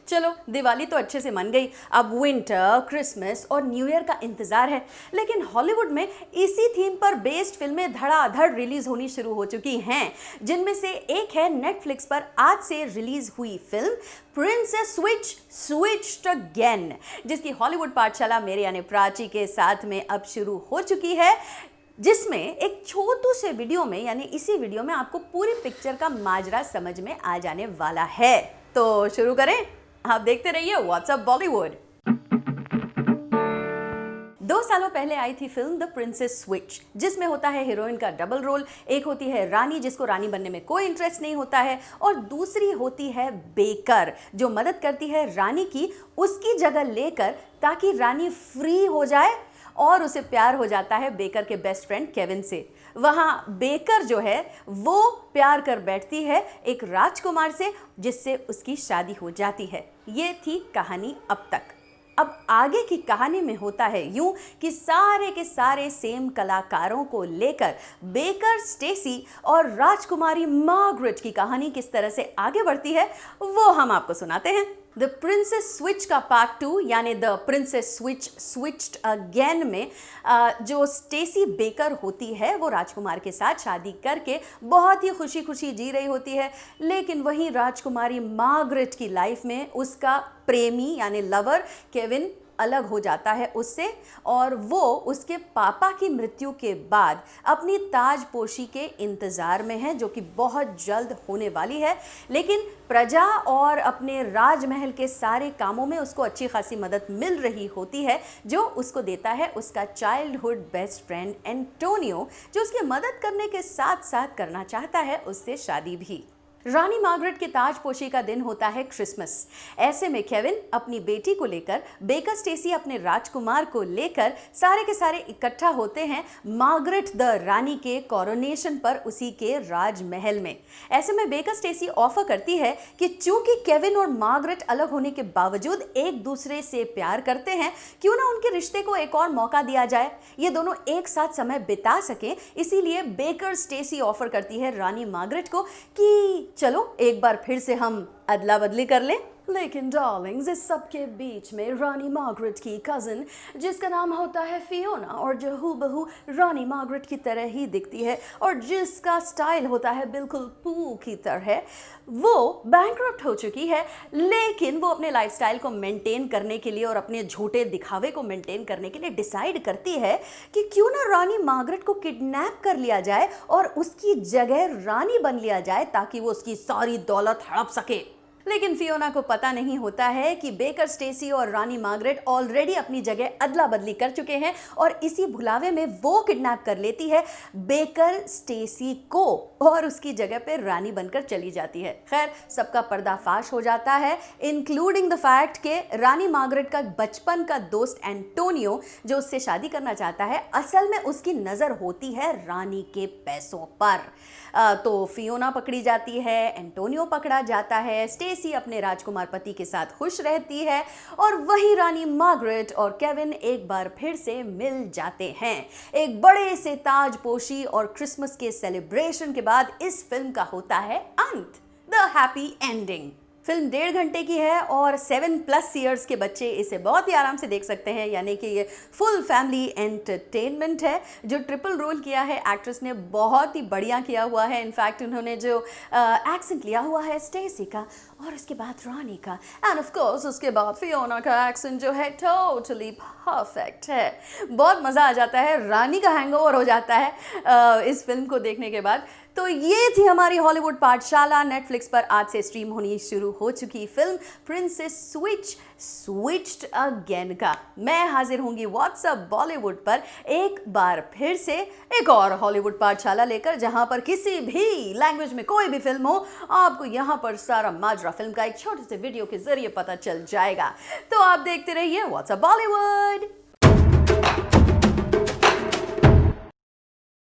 चलो दिवाली तो अच्छे से मन गई, अब विंटर, क्रिसमस और न्यू ईयर का इंतजार है। लेकिन हॉलीवुड में इसी थीम पर बेस्ड फिल्में धड़ाधड़ रिलीज होनी शुरू हो चुकी हैं, जिनमें से एक है नेटफ्लिक्स पर आज से रिलीज हुई film princess switch switched again, जिसकी हॉलीवुड पाठशाला मेरे यानी प्राची के साथ में अब शुरू हो चुकी है, जिसमें एक छोटू से वीडियो में यानी इसी वीडियो में आपको पूरी पिक्चर का माजरा समझ में आ जाने वाला है। तो शुरू करें, आप देखते रहिए व्हाट्सअप बॉलीवुड। 2 सालों पहले आई थी फिल्म द प्रिंसेस स्विच, जिसमें होता है हीरोइन का डबल रोल। एक होती है रानी, जिसको रानी बनने में कोई इंटरेस्ट नहीं होता है, और दूसरी होती है बेकर, जो मदद करती है रानी की उसकी जगह लेकर, ताकि रानी फ्री हो जाए। और उसे प्यार हो जाता है बेकर के बेस्ट फ्रेंड केविन से। वहाँ बेकर जो है वो प्यार कर बैठती है एक राजकुमार से, जिससे उसकी शादी हो जाती है। ये थी कहानी अब तक। अब आगे की कहानी में होता है यूं कि सारे के सारे सेम कलाकारों को लेकर बेकर, स्टेसी और राजकुमारी मार्गरेट की कहानी किस तरह से आगे बढ़ती है वो हम आपको सुनाते हैं। द प्रिंसेस स्विच का पार्ट 2 यानी the princess switch switched again में जो स्टेसी बेकर होती है वो राजकुमार के साथ शादी करके बहुत ही खुशी खुशी जी रही होती है। लेकिन वहीं राजकुमारी मार्गरेट की लाइफ में उसका प्रेमी यानी लवर केविन अलग हो जाता है उससे, और वो उसके पापा की मृत्यु के बाद अपनी ताजपोशी के इंतज़ार में है, जो कि बहुत जल्द होने वाली है। लेकिन प्रजा और अपने राजमहल के सारे कामों में उसको अच्छी खासी मदद मिल रही होती है, जो उसको देता है उसका चाइल्डहुड बेस्ट फ्रेंड एंटोनियो, जो उसकी मदद करने के साथ साथ करना चाहता है उससे शादी भी। रानी मार्गरेट की ताजपोशी का दिन होता है क्रिसमस। ऐसे में केविन अपनी बेटी को लेकर, बेकर स्टेसी अपने राजकुमार को लेकर सारे के सारे इकट्ठा होते हैं मार्गरेट द रानी के कोरोनेशन पर उसी के राजमहल में। ऐसे में बेकर स्टेसी ऑफर करती है कि चूंकि केविन और मार्गरेट अलग होने के बावजूद एक दूसरे से प्यार करते हैं, क्यों ना उनके रिश्ते को एक और मौका दिया जाए, ये दोनों एक साथ समय बिता सकें। इसीलिए बेकर स्टेसी ऑफर करती है रानी मार्गरेट को कि चलो एक बार फिर से हम अदला बदली कर लें। लेकिन डार्लिंग्स, इस सब के बीच में रानी मार्गरेट की कज़न, जिसका नाम होता है फियोना और जो हूबहू रानी मार्गरेट की तरह ही दिखती है और जिसका स्टाइल होता है बिल्कुल पू की तरह, वो बैंकरप्ट हो चुकी है। लेकिन वो अपने लाइफस्टाइल को मेंटेन करने के लिए और अपने झूठे दिखावे को मेंटेन करने के लिए डिसाइड करती है कि क्यों ना रानी मार्गरेट को किडनैप कर लिया जाए और उसकी जगह रानी बन लिया जाए, ताकि वो उसकी सारी दौलत हड़प सके। लेकिन फियोना को पता नहीं होता है कि बेकर स्टेसी और रानी मार्गरेट ऑलरेडी अपनी जगह अदला बदली कर चुके हैं, और इसी भुलावे में वो किडनैप कर लेती है बेकर स्टेसी को और उसकी जगह पे रानी बनकर चली जाती है। खैर, सबका पर्दाफाश हो जाता है, इंक्लूडिंग द फैक्ट कि रानी मार्गरेट का बचपन का दोस्त एंटोनियो, जो उससे शादी करना चाहता है, असल में उसकी नज़र होती है रानी के पैसों पर। तो फियोना पकड़ी जाती है, एंटोनियो पकड़ा जाता है, स्टेसी अपने राजकुमार पति के साथ खुश रहती है, और वही रानी मार्गरेट और केविन एक बार फिर से मिल जाते हैं। एक बड़े से ताजपोशी और क्रिसमस के सेलिब्रेशन के बाद इस फिल्म का होता है अंत, द हैप्पी एंडिंग। फिल्म 1.5 घंटे की है और 7+ ईयर्स के बच्चे इसे बहुत ही आराम से देख सकते हैं, यानी कि ये फुल फैमिली एंटरटेनमेंट है। जो ट्रिपल रोल किया है एक्ट्रेस ने बहुत ही बढ़िया किया हुआ है। इनफैक्ट उन्होंने जो एक्सेंट लिया हुआ है स्टेसी का, और उसके बाद रानी का, एंड ऑफ कोर्स उसके बाद फियोना का एक्सेंट जो है टोटली परफेक्ट है। बहुत मज़ा आ जाता है, रानी का हैंगओवर हो जाता है इस फिल्म को देखने के बाद। तो ये थी हमारी हॉलीवुड पाठशाला। नेटफ्लिक्स पर आज से स्ट्रीम होनी शुरू हो चुकी film princess switch switched again का। मैं हाजिर होंगी व्हाट्सअप बॉलीवुड पर एक बार फिर से एक और हॉलीवुड पाठशाला लेकर, जहां पर किसी भी लैंग्वेज में कोई भी फिल्म हो, आपको यहां पर सारा माजरा फिल्म का एक छोटे से वीडियो के जरिए पता चल जाएगा। तो आप देखते रहिए व्हाट्सअप बॉलीवुड।